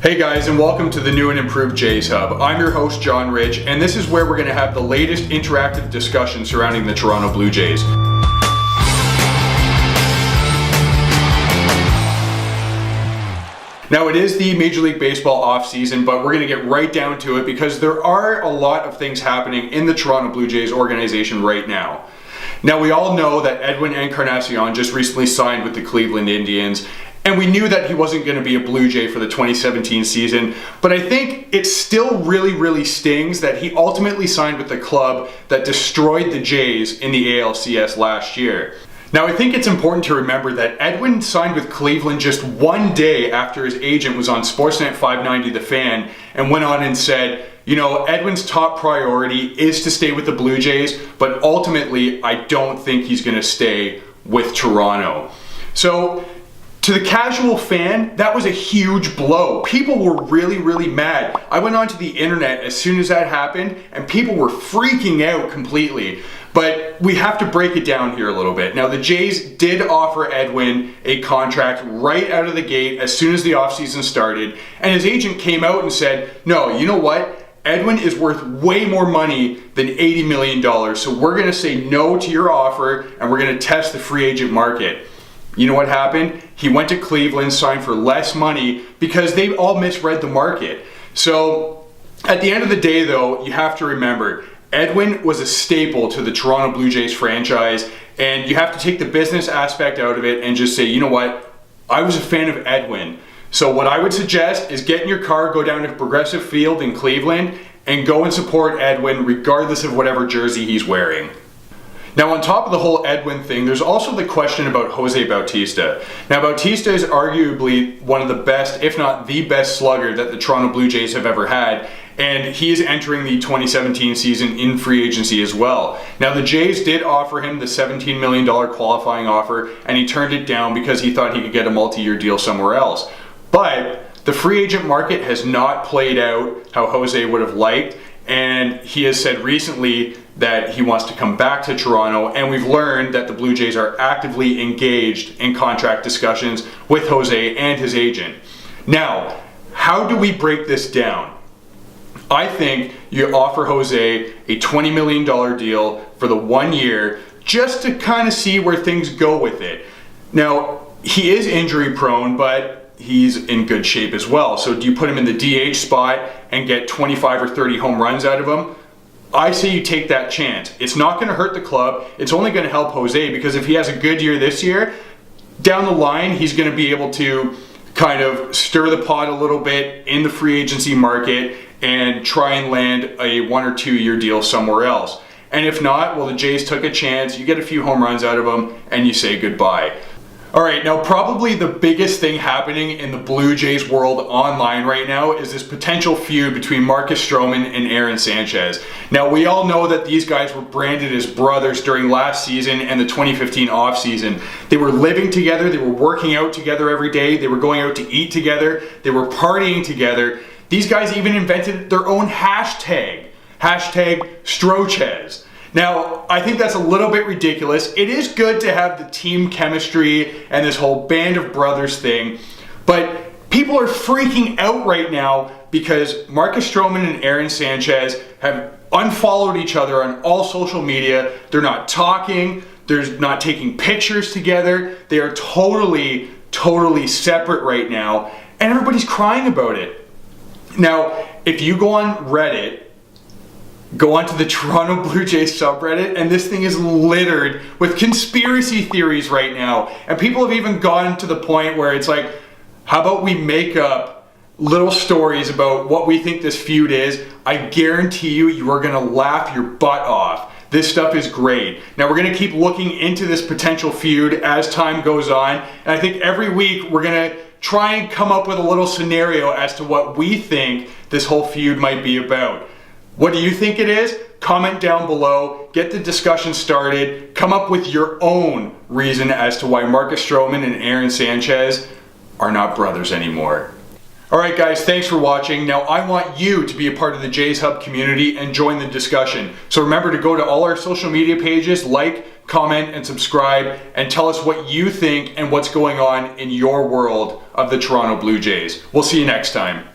Hey guys, and welcome to the new and improved Jays Hub. I'm your host, John Rich, and this is where we're going to have the latest interactive discussion surrounding the Toronto Blue Jays. Now, it is the Major League Baseball offseason, but we're going to get right down to it because there are a lot of things happening in the Toronto Blue Jays organization right now. Now, we all know that Edwin Encarnacion just recently signed with the Cleveland Indians, and we knew that he wasn't going to be a Blue Jay for the 2017 season, but I think it still really stings that he ultimately signed with the club that destroyed the Jays in the ALCS last year. Now, I think it's important to remember that Edwin signed with Cleveland just one day after his agent was on Sportsnet 590 The Fan and went on and said, you know, Edwin's top priority is to stay with the Blue Jays, but ultimately I don't think he's going to stay with Toronto. So, to the casual fan, that was a huge blow. People were really mad. I went onto the internet as soon as that happened, and people were freaking out completely. But we have to break it down here a little bit. Now, the Jays did offer Edwin a contract right out of the gate as soon as the offseason started, and his agent came out and said, no, you know what? Edwin is worth way more money than $80 million, so we're going to say no to your offer, and we're going to test the free agent market. You know what happened? He went to Cleveland, signed for less money because they all misread the market. So at the end of the day, though, you have to remember, Edwin was a staple to the Toronto Blue Jays franchise, and you have to take the business aspect out of it and just say, you know what? I was a fan of Edwin. So what I would suggest is get in your car, go down to Progressive Field in Cleveland, and go and support Edwin regardless of whatever jersey he's wearing. Now, on top of the whole Edwin thing, there's also the question about Jose Bautista. Now, Bautista is arguably one of the best, if not the best slugger that the Toronto Blue Jays have ever had, and he is entering the 2017 season in free agency as well. Now, the Jays did offer him the $17 million qualifying offer, and he turned it down because he thought he could get a multi-year deal somewhere else. But the free agent market has not played out how Jose would have liked, and he has said recently that he wants to come back to Toronto, and we've learned that the Blue Jays are actively engaged in contract discussions with Jose and his agent. Now, how do we break this down? I think you offer Jose a $20 million deal for the 1 year just to kind of see where things go with it. Now, he is injury prone, but he's in good shape as well. So do you put him in the DH spot and get 25 or 30 home runs out of him? I say you take that chance. It's not going to hurt the club. It's only going to help Jose, because if he has a good year this year, down the line he's going to be able to kind of stir the pot a little bit in the free agency market and try and land a 1 or 2 year deal somewhere else. And if not, well, the Jays took a chance, you get a few home runs out of him, and you say goodbye. Alright, now probably the biggest thing happening in the Blue Jays world online right now is this potential feud between Marcus Stroman and Aaron Sanchez. Now, we all know that these guys were branded as brothers during last season and the 2015 offseason. They were living together, they were working out together every day, they were going out to eat together, they were partying together. These guys even invented their own hashtag Strochez. Now, I think that's a little bit ridiculous. It is good to have the team chemistry and this whole band of brothers thing, but people are freaking out right now because Marcus Stroman and Aaron Sanchez have unfollowed each other on all social media. They're not talking, they're not taking pictures together. They are totally separate right now, and everybody's crying about it. Now, if you go on Reddit, go onto the Toronto Blue Jays subreddit, and this thing is littered with conspiracy theories right now. And people have even gotten to the point where it's like, how about we make up little stories about what we think this feud is? I guarantee you are gonna laugh your butt off. This stuff is great. Now, we're gonna keep looking into this potential feud as time goes on, and I think every week we're gonna try and come up with a little scenario as to what we think this whole feud might be about. What do you think it is? Comment down below, get the discussion started, come up with your own reason as to why Marcus Stroman and Aaron Sanchez are not brothers anymore. Alright guys, thanks for watching. Now, I want you to be a part of the Jays Hub community and join the discussion. So remember to go to all our social media pages, like, comment, and subscribe, and tell us what you think and what's going on in your world of the Toronto Blue Jays. We'll see you next time.